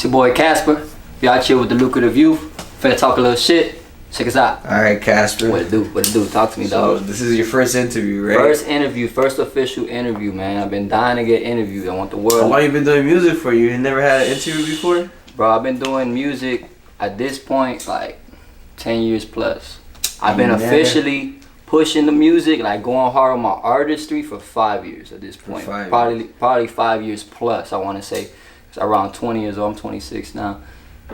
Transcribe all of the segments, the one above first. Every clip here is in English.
your boy Casper. We out here with the lucrative youth. Finna talk a little shit. Check us out. Alright, Casper. What it do? What it do? Talk to me, dog. This is your first interview, right? First interview, first official interview, man. I've been dying to get interviewed. I want the world. How long you been doing music for? You never had an interview before? Bro, I've been doing music at this point like 10 years plus. I've been officially pushing the music, like going hard on my artistry for 5 years at this point. Probably 5 years plus, I want to say. It's around 20 years old. I'm 26 now.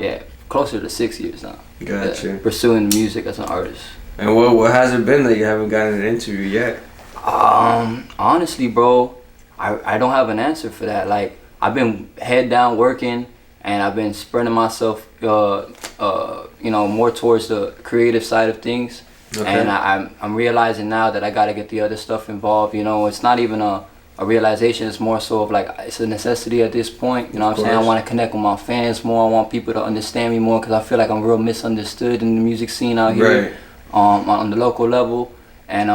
Yeah, closer to 6 years now. Gotcha. Yeah, pursuing music as an artist. And what has it been that you haven't gotten an interview yet? Honestly, bro, I don't have an answer for that. Like, I've been head down working, and I've been spreading myself, more towards the creative side of things. Okay. And I'm realizing now that I gotta get the other stuff involved. You know, it's not even a realization. It's more so of like, it's a necessity at this point. You know what I'm saying? I want to connect with my fans more. I want people to understand me more, because I feel like I'm real misunderstood in the music scene out here. Right. On the local level. And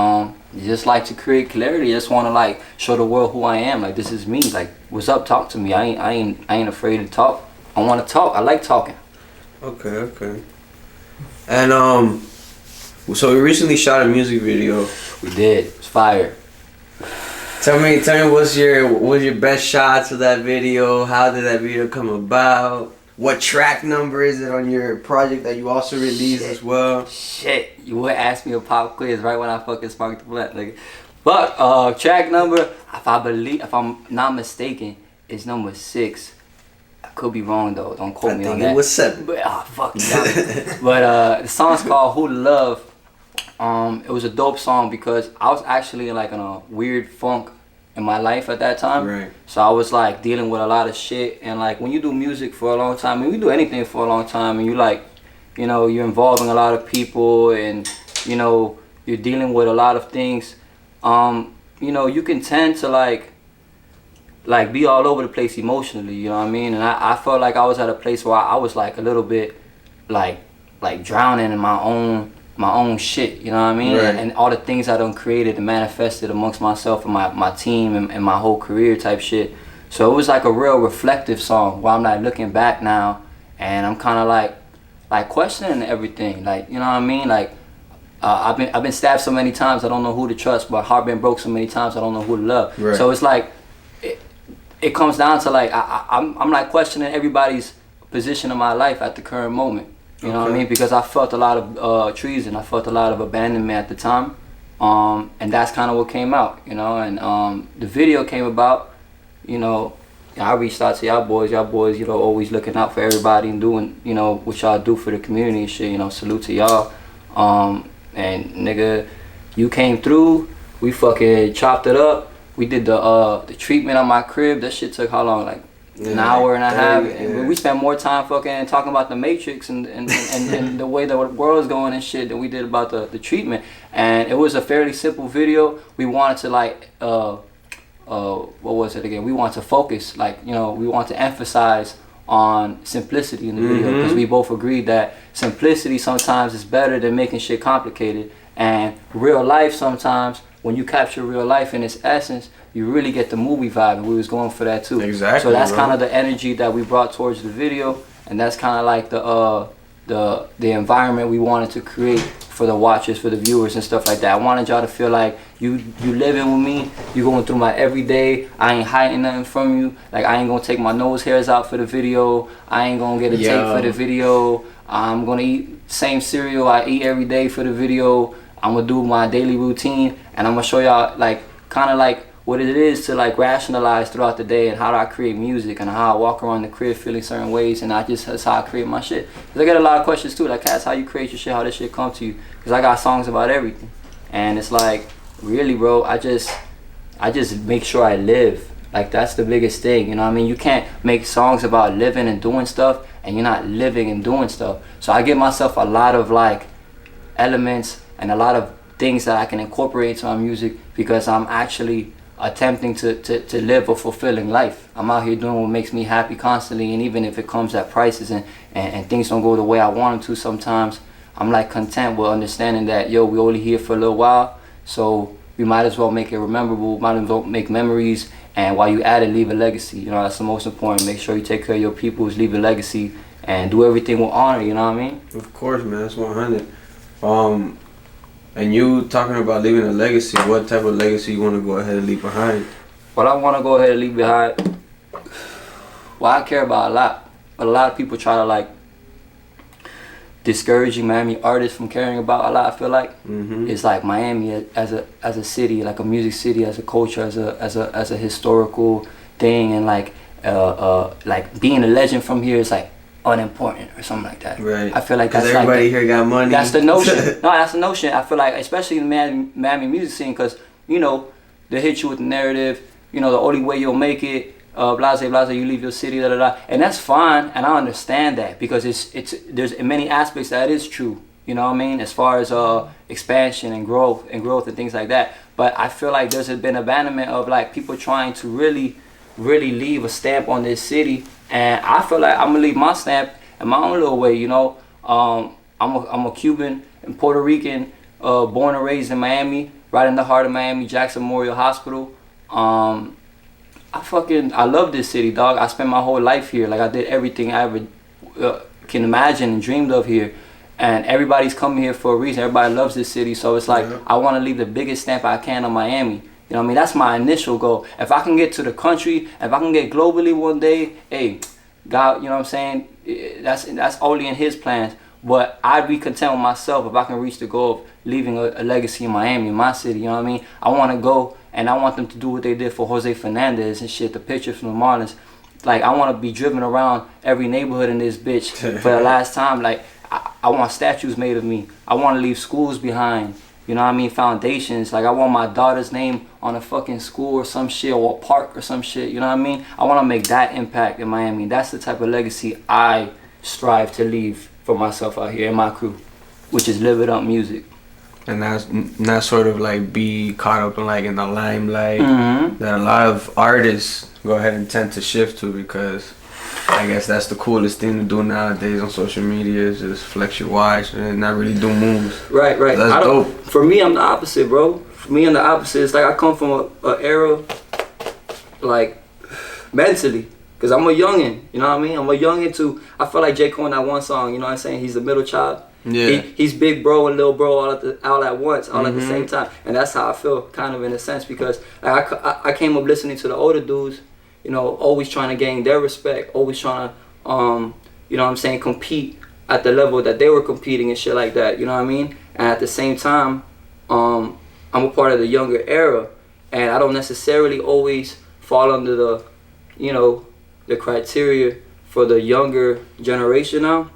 just like to create clarity. I just want to like show the world who I am. Like, this is me. Like, what's up? Talk to me. I ain't afraid to talk. I want to talk. I like talking. Okay. And so we recently shot a music video. We did. It's fire. Tell me what's your best shots of that video? How did that video come about? What track number is it on your project that you also released as well? Shit, you would ask me a pop quiz right when I fucking sparked the blunt, nigga. But track number, if I'm not mistaken, is number 6. I could be wrong though. Don't quote me on that. I think it was 7. But fuck that. But the song's called "Who to Love." It was a dope song because I was actually like in a weird funk in my life at that time. Right. So I was like dealing with a lot of shit, and like when you do music for a long time, and you do anything for a long time, and you like, you're involving a lot of people, and you're dealing with a lot of things, you can tend to like be all over the place emotionally, you know what I mean? And I felt like I was at a place where I was like a little bit like drowning in my own shit, you know what I mean? Right. And all the things I done created and manifested amongst myself and my team and my whole career type shit. So it was like a real reflective song where I'm like looking back now, and I'm kind of like questioning everything, like, you know what I mean? Like, I've been stabbed so many times I don't know who to trust, but heart been broke so many times I don't know who to love. Right. So it's like it comes down to like I'm like questioning everybody's position in my life at the current moment. You know what I mean? Because I felt a lot of treason. I felt a lot of abandonment at the time. And that's kind of what came out, And the video came about, I reached out to y'all boys, always looking out for everybody and doing, what y'all do for the community and shit, salute to y'all. And nigga, you came through, we fucking chopped it up. We did the treatment on my crib. That shit took how long? Like an hour and a half. And we spent more time fucking talking about the Matrix and the way the world's going and shit than we did about the treatment. And it was a fairly simple video. We wanted to like what was it again? We wanted to focus, like, we want to emphasize on simplicity in the video, because we both agreed that simplicity sometimes is better than making shit complicated. And real life, sometimes when you capture real life in its essence, you really get the movie vibe, and we was going for that too. Exactly. So that's kind of the energy that we brought towards the video, and that's kind of like the environment we wanted to create for the watchers, for the viewers and stuff like that. I wanted y'all to feel like you living with me, you going through my everyday. I ain't hiding nothing from you. Like, I ain't gonna take my nose hairs out for the video. I ain't gonna get a tape for the video. I'm gonna eat same cereal I eat every day for the video. I'm gonna do my daily routine, and I'm gonna show y'all like kind of like what it is to like rationalize throughout the day, and how do I create music, and how I walk around the crib feeling certain ways, and that's how I create my shit. Cause I get a lot of questions too, like, Cass, how you create your shit, how this shit come to you? Cause I got songs about everything, and it's like, really, bro, I just make sure I live. Like, that's the biggest thing, you know what I mean? You can't make songs about living and doing stuff, and you're not living and doing stuff. So I give myself a lot of like elements and a lot of things that I can incorporate into my music, because I'm actually attempting to live a fulfilling life. I'm out here doing what makes me happy constantly, and even if it comes at prices and things don't go the way I want them to sometimes, I'm like content with understanding that, we only here for a little while, so we might as well make it memorable, might as well make memories, And while you at it, leave a legacy. You know, that's the most important. Make sure you take care of your peoples, leave a legacy, and do everything with honor. You know what I mean? Of course, man. That's 100. And you talking about leaving a legacy. What type of legacy you want to go ahead and leave behind? What I want to go ahead and leave behind, well, I care about a lot. But a lot of people try to like discouraging Miami artists from caring about a lot. I feel like it's like Miami as a city, like a music city, as a culture, as a historical thing, and like being a legend from here is like unimportant or something like that. Right. I feel like that's everybody like here got money. That's the notion. No, that's the notion. I feel like, especially in the Miami music scene, because you know they hit you with the narrative. You know, the only way you'll make it, blase, you leave your city, da da da, and that's fine, and I understand that because it's there's in many aspects that is true. You know what I mean? As far as expansion and growth and things like that. But I feel like there's been abandonment of like people trying to really leave a stamp on this city, and I feel like I'm gonna leave my stamp in my own little way. You know, I'm a Cuban and Puerto Rican, born and raised in Miami, right in the heart of Miami, Jackson Memorial Hospital. I love this city, dog. I spent my whole life here. Like I did everything I ever can imagine and dreamed of here. And everybody's coming here for a reason. Everybody loves this city. So it's like, I want to leave the biggest stamp I can on Miami. You know what I mean? That's my initial goal. If I can get to the country, if I can get globally one day, hey, God, you know what I'm saying? That's only in his plans. But I'd be content with myself if I can reach the goal of leaving a legacy in Miami, my city, you know what I mean? I want to go and I want them to do what they did for Jose Fernandez and shit, the picture from the Marlins. Like, I want to be driven around every neighborhood in this bitch for the last time. Like, I want statues made of me. I want to leave schools behind, you know what I mean? Foundations. Like, I want my daughter's name on a fucking school or some shit, or a park or some shit, you know what I mean? I want to make that impact in Miami. That's the type of legacy I strive to leave for myself out here and my crew, which is Live It Up music. And that's not sort of like be caught up in like in the limelight that a lot of artists go ahead and tend to shift to, because I guess that's the coolest thing to do nowadays on social media, is just flex your watch and not really do moves. Right. So that's dope. For me, I'm the opposite, bro. For me, I'm the opposite. It's like I come from an era, like, mentally. Because I'm a youngin', you know what I mean? I'm a youngin' too. I feel like J. Cole in that one song, you know what I'm saying? He's the middle child. Yeah. He's big bro and little bro all at once, all at the same time. And that's how I feel, kind of in a sense, because like, I came up listening to the older dudes, you know, always trying to gain their respect, always trying to, you know what I'm saying, compete at the level that they were competing and shit like that, you know what I mean? And at the same time, I'm a part of the younger era, and I don't necessarily always fall under the, you know, the criteria for the younger generation now,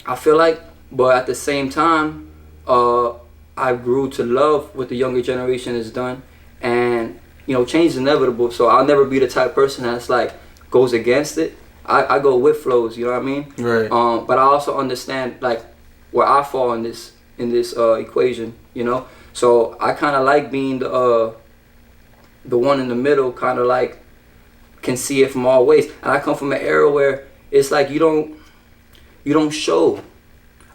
I feel like. But at the same time, I grew to love what the younger generation has done, and you know, change is inevitable. So I'll never be the type of person that's like goes against it. I go with flows, you know what I mean? Right. But I also understand like where I fall in this equation, you know. So I kind of like being the one in the middle, kind of like can see it from all ways. And I come from an era where it's like you don't show.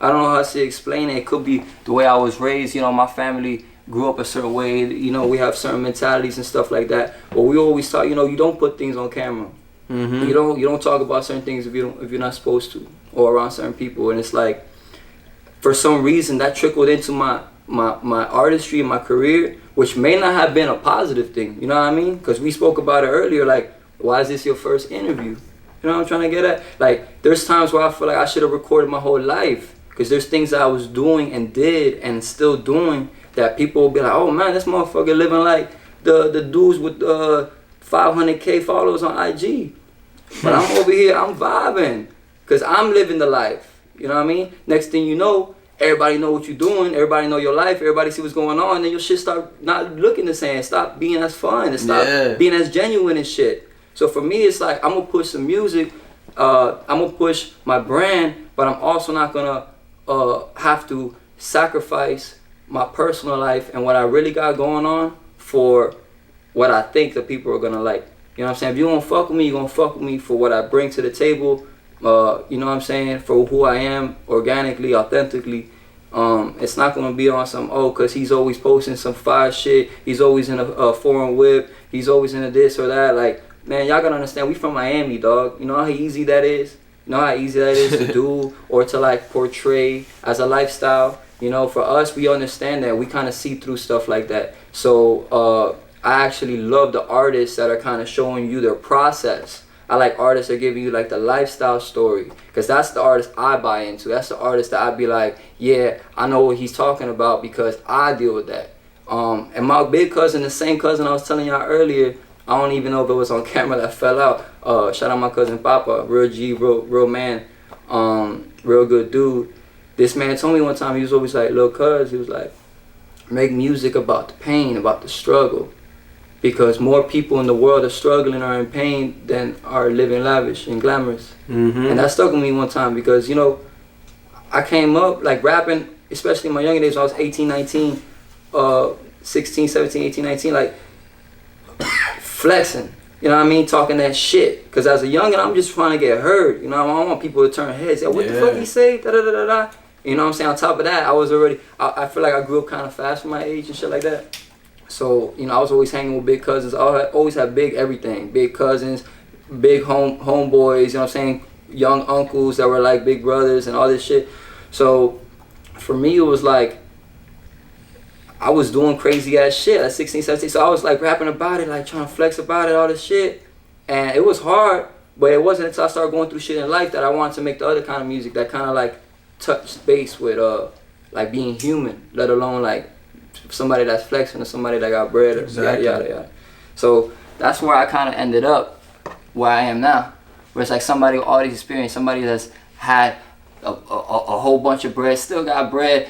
I don't know how to explain it. It could be the way I was raised. You know, my family grew up a certain way. You know, we have certain mentalities and stuff like that. But we always talk. You know, you don't put things on camera. You don't talk about certain things if you're not supposed to, or around certain people. And it's like, for some reason, that trickled into my artistry and my career, which may not have been a positive thing. You know what I mean? Because we spoke about it earlier. Like, why is this your first interview? You know what I'm trying to get at? Like, there's times where I feel like I should have recorded my whole life. Because there's things that I was doing and did and still doing that people will be like, oh man, this motherfucker living like the dudes with 500K followers on IG. But I'm over here, I'm vibing. Because I'm living the life. You know what I mean? Next thing you know, everybody know what you're doing. Everybody know your life. Everybody see what's going on. And then your shit start not looking the same. Stop being as fun. And stop being as genuine and shit. So for me, it's like, I'm going to push some music. I'm going to push my brand. But I'm also not going to have to sacrifice my personal life and what I really got going on for what I think the people are gonna like. You know what I'm saying? If you don't fuck with me, you're gonna fuck with me for what I bring to the table. You know what I'm saying? For who I am, organically, authentically. It's not gonna be on some cause he's always posting some fire shit. He's always in a foreign whip. He's always in a this or that. Like, man, y'all gotta understand, we from Miami, dog. You know how easy that is. You know how easy that is to do or to like portray as a lifestyle. You know, for us, we understand that. We kind of see through stuff like that. So I actually love the artists that are kind of showing you their process. I like artists that are giving you like the lifestyle story, because that's the artist I buy into. That's the artist that I'd be like, yeah, I know what he's talking about because I deal with that. And my big cousin, the same cousin I was telling y'all earlier, I don't even know if it was on camera that fell out. Shout out my cousin Papa, real G, real man, real good dude. This man told me one time, he was always like, "Look, cuz," he was like, "make music about the pain, about the struggle. Because more people in the world are struggling or in pain than are living lavish and glamorous." And that stuck with me one time because, you know, I came up like rapping, especially in my younger days when I was 18, 19, 16, 17, 18, 19, like flexing. You know what I mean? Talking that shit. Because as a youngin', I'm just trying to get heard. You know, I don't want people to turn heads. What the fuck he say? Da da da da da. You know what I'm saying? On top of that, I was already, I feel like I grew up kind of fast for my age and shit like that. So, you know, I was always hanging with big cousins. I always had big everything. Big cousins, big homeboys, you know what I'm saying? Young uncles that were like big brothers and all this shit. So, for me, it was like, I was doing crazy ass shit at 16, 17. So I was like rapping about it, like trying to flex about it, all this shit. And it was hard, but it wasn't until I started going through shit in life that I wanted to make the other kind of music that kind of like touched base with like being human, let alone like somebody that's flexing or somebody that got bread or yada yada yada. So that's where I kind of ended up where I am now, where it's like somebody with all these experience, somebody that's had a whole bunch of bread, still got bread,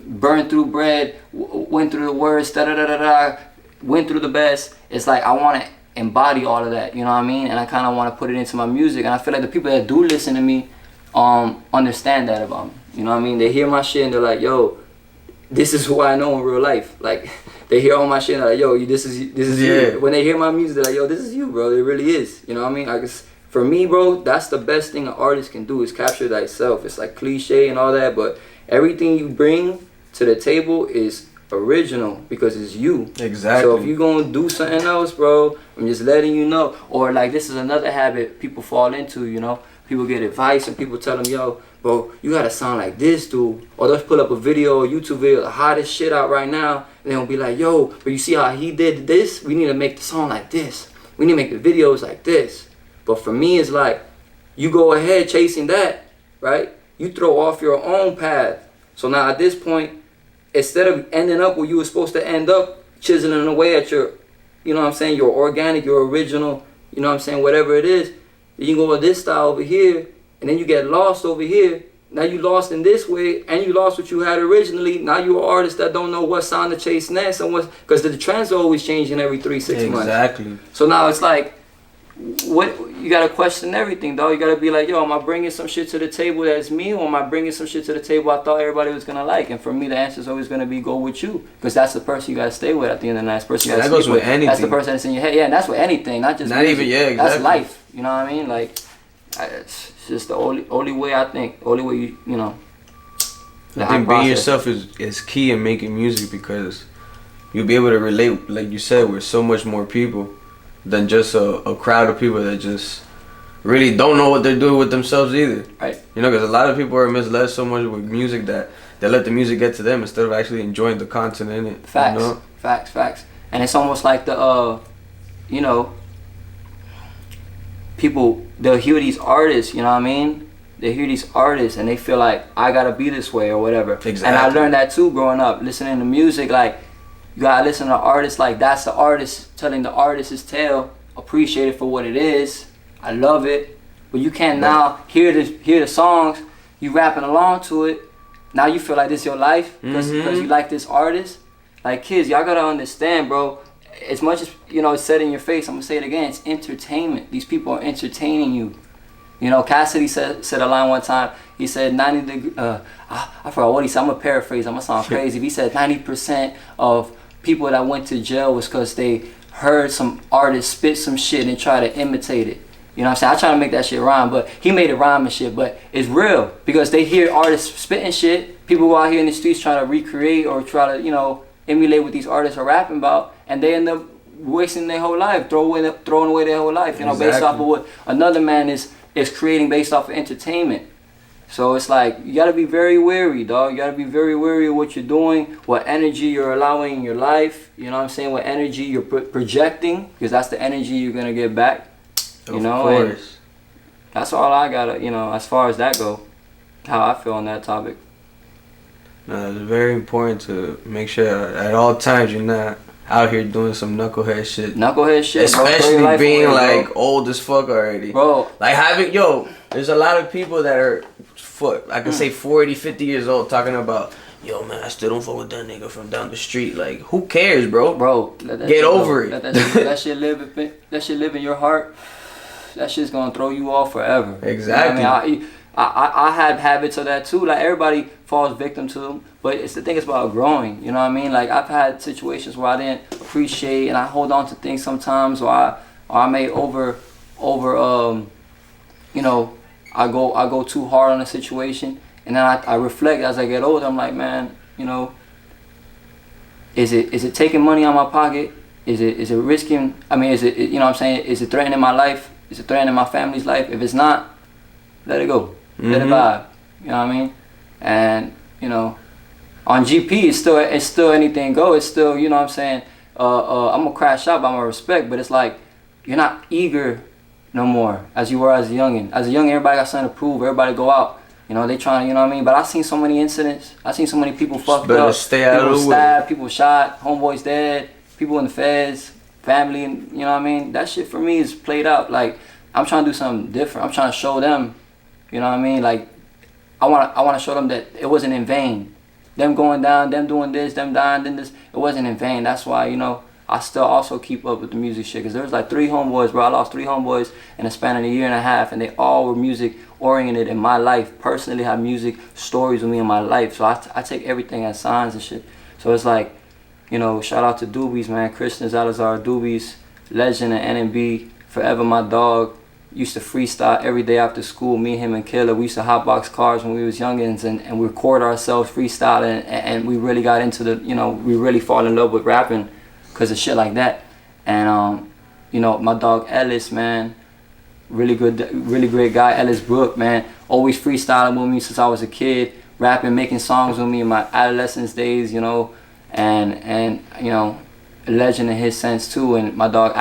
burned through bread, went through the worst, da da da da da, went through the best. It's like I want to embody all of that, you know what I mean? And I kind of want to put it into my music. And I feel like the people that do listen to me understand that about me. You know what I mean? They hear my shit and they're like, yo, this is who I know in real life. Like, they hear all my shit and they're like, yo, this is you. When they hear my music, they're like, yo, this is you, bro. It really is. You know what I mean? I guess for me, bro, that's the best thing an artist can do is capture thyself. It's like cliche and all that, but everything you bring to the table is original because it's you. Exactly. So if you're going to do something else, bro, I'm just letting you know. Or like this is another habit people fall into, you know. People get advice and people tell them, yo, bro, you gotta sound like this dude. Or they'll pull up a video, a YouTube video, the hottest shit out right now. And they'll be like, yo, but you see how he did this? We need to make the song like this. We need to make the videos like this. But for me, it's like, you go ahead chasing that, right? You throw off your own path. So now at this point, instead of ending up where you were supposed to end up, chiseling away at your, you know what I'm saying, your organic, your original, you know what I'm saying, whatever it is, you can go with this style over here, and then you get lost over here. Now you lost in this way, and you lost what you had originally. Now you're an artist that don't know what sound to chase next, and what, because the trends are always changing every 3-6 months. Exactly. So now it's like, what you gotta question everything, though. You gotta be like, yo, am I bringing some shit to the table that's me, or am I bringing some shit to the table I thought everybody was gonna like? And for me, the answer is always gonna be go with you, because that's the person you gotta stay with at the end of the night. That's the person you gotta that goes with anything. That's the person that's in your head. Yeah, and that's with anything, not just not music. even exactly. That's life. You know what I mean? Like, it's just the only way I think. Only way you know. I think being yourself is key in making music, because you'll be able to relate, like you said, with so much more people than just a crowd of people that just really don't know what they're doing with themselves either. Right. You know, because a lot of people are misled so much with music that they let the music get to them instead of actually enjoying the content in it. Facts. You know? Facts. And it's almost like the you know, people, they'll hear these artists, you know what I mean? They hear these artists and they feel like, I gotta be this way or whatever. Exactly. And I learned that too growing up, listening to music. Like, you gotta listen to artists like that's the artist telling the artist's tale, appreciate it for what it is. I love it. But you can't now hear the songs, you rapping along to it. Now you feel like this is your life because you like this artist. Like, kids, y'all gotta understand, bro. As much as, you know, it's said in your face, I'm gonna say it again, it's entertainment. These people are entertaining you. You know, Cassidy said a line one time. He said 90 degrees, I forgot what he said. I'm gonna paraphrase, I'm gonna sound crazy. He said 90% of people that went to jail was because they heard some artist spit some shit and try to imitate it. You know what I'm saying? I try to make that shit rhyme, but he made it rhyme and shit. But it's real because they hear artists spitting shit. People go out here in the streets trying to recreate or try to, you know, emulate what these artists are rapping about, and they end up wasting their whole life, throwing away their whole life, you know, based off of what another man is creating based off of entertainment. So it's like, you gotta be very wary, dog. You gotta be very wary of what you're doing, what energy you're allowing in your life, you know what I'm saying, what energy you're projecting, because that's the energy you're gonna get back, you know, and that's all I gotta, you know, as far as that go, how I feel on that topic. No, it's very important to make sure at all times you're not out here doing some knucklehead shit. Knucklehead shit, especially bro. being away, like old as fuck already. Bro. Like having, there's a lot of people that are, I can say 40, 50 years old talking about, yo man, I still don't fuck with that nigga from down the street. Like, who cares, bro? Bro, get over it. Let that shit live in your heart. That shit's gonna throw you off forever. Exactly. You know what I mean, I had habits of that too. Like, everybody falls victim to them, but it's the thing is about growing. You know what I mean? Like, I've had situations where I didn't appreciate, and I hold on to things sometimes, or I may over you know, I go too hard on a situation, and then I reflect as I get older. I'm like, man, you know, is it taking money out of my pocket? Is it risking? I mean, is it, you know what I'm saying? Is it threatening my life? Is it threatening my family's life? If it's not, let it go. Let it vibe. You know what I mean? And, you know, on GP, it's still anything go. It's still, you know what I'm saying? I'm gonna crash out by my respect, but it's like, you're not eager no more as you were as a youngin'. As a youngin', everybody got something to prove. Everybody go out. You know, they trying, you know what I mean? But I seen so many incidents. I seen so many people fucked up. Stay out people of the stabbed, people shot, homeboys dead, people in the feds, family, and you know what I mean? That shit for me is played out. Like, I'm trying to do something different. I'm trying to show them, you know what I mean? Like, I wanna show them that it wasn't in vain. Them going down, them doing this, them dying, then this, it wasn't in vain. That's why, you know, I still also keep up with the music shit, because there was like 3 homeboys, bro. I lost 3 homeboys in a span of a year and a half, and they all were music oriented in my life. Personally, have music stories with me in my life, so I take everything as signs and shit. So it's like, you know, shout out to Doobies, man. Christian Zalazar Doobies, legend and NMB, forever my dog. Used to freestyle every day after school. Me, him, and Killer. We used to hotbox cars when we was youngins and we record ourselves freestyling, and we really got into the, you know, we really fall in love with rapping because of shit like that. And you know, my dog Ellis, man, really great guy. Ellis Brook, man, always freestyling with me since I was a kid, rapping, making songs with me in my adolescence days, you know, and you know, a legend in his sense too. And my dog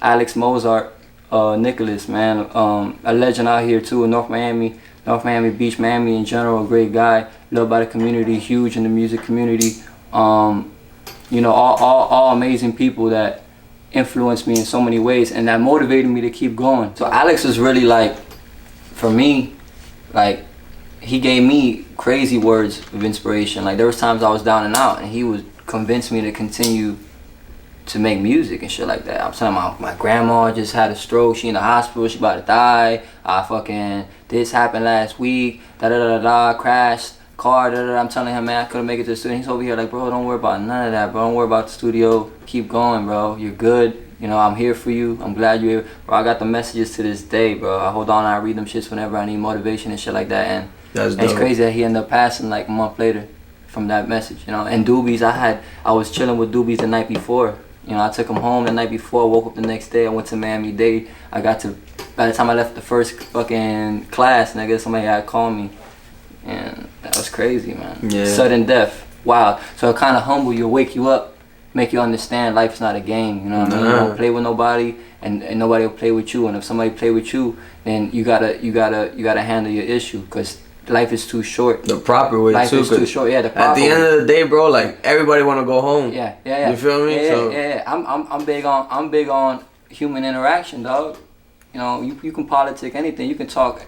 Alex Mozart, Nicholas, man, a legend out here too in North Miami Beach, Miami in general, a great guy, loved by the community, huge in the music community. You know, all amazing people that influenced me in so many ways and that motivated me to keep going. So Alex was really like, for me, like, he gave me crazy words of inspiration. Like, there was times I was down and out, and he would convince me to continue to make music and shit like that. I'm telling my grandma just had a stroke. She in the hospital. She about to die. This happened last week. Crashed car. I'm telling him, man, I couldn't make it to the studio. He's over here like, bro, don't worry about none of that, bro. Don't worry about the studio. Keep going, bro. You're good. You know, I'm here for you. I'm glad you're here. Bro, I got the messages to this day, bro. I hold on and I read them shits whenever I need motivation and shit like that. And it's crazy that he ended up passing like a month later from that message, you know. And Doobies, I was chilling with Doobies the night before. You know, I took him home the night before, woke up the next day, I went to Miami-Dade. By the time I left the first fucking class, nigga, somebody had called me. And that was crazy, man. Yeah. Sudden death. Wow. So it kind of humble you, wake you up, make you understand life's not a game, you know what I mean? You don't play with nobody, and nobody will play with you. And if somebody play with you, then you gotta handle your issue, because life is too short. The proper way life too. Life is too short. Yeah, the proper way. At the end of the day, bro, like, everybody want to go home. Yeah. You feel me? Yeah. I'm big on human interaction, dog. You know, you can politic anything. You could talk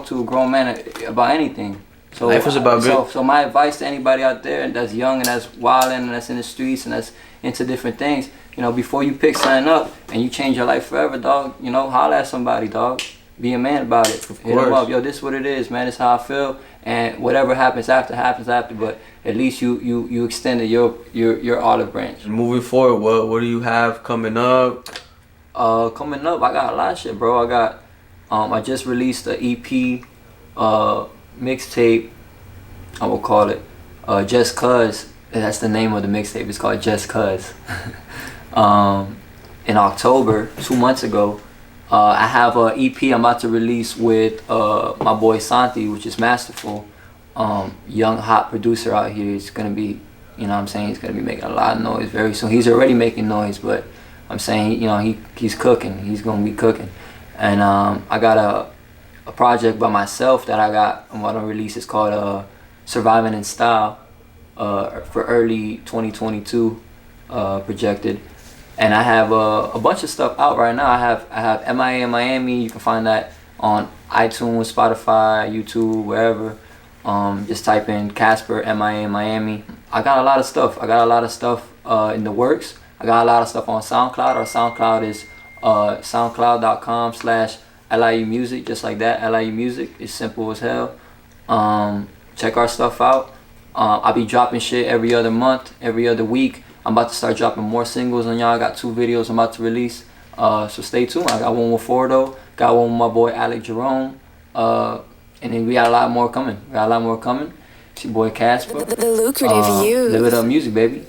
to a grown man about anything. So life is about good. So my advice to anybody out there that's young and that's wilding and that's in the streets and that's into different things, you know, before you pick something up and you change your life forever, dog, you know, holler at somebody, dog. Be a man about it. Hit them up. Yo, this is what it is, man. This is how I feel. And whatever happens after. But at least you extended your olive branch. Moving forward, what do you have coming up? Coming up, I got a lot of shit, bro. I just released an EP, mixtape. I will call it, Just Cuz. That's the name of the mixtape. It's called Just Cuz. In October, 2 months ago, I have a EP I'm about to release with my boy Santi, which is Masterful. Young hot producer out here. He's gonna be, you know what I'm saying, he's gonna be making a lot of noise very soon. He's already making noise, but I'm saying, you know, he's cooking. He's gonna be cooking. And I got a project by myself that I'm gonna release. It's called Surviving in Style, for early 2022, projected. And I have a bunch of stuff out right now. I have MIA in Miami. You can find that on iTunes, Spotify, YouTube, wherever. Just type in Casper, MIA in Miami. I got a lot of stuff. In the works. I got a lot of stuff on SoundCloud. Our SoundCloud is soundcloud.com/LIU Music, just like that. LIU Music. It's simple as hell. Check our stuff out. I'll be dropping shit every other month, every other week. I'm about to start dropping more singles on y'all. I got 2 videos I'm about to release. So stay tuned. I got one with Fordo. Got one with my boy Alec Jerome. And then we got a lot more coming. It's your boy Casper. The lucrative youth. Live it up music, baby.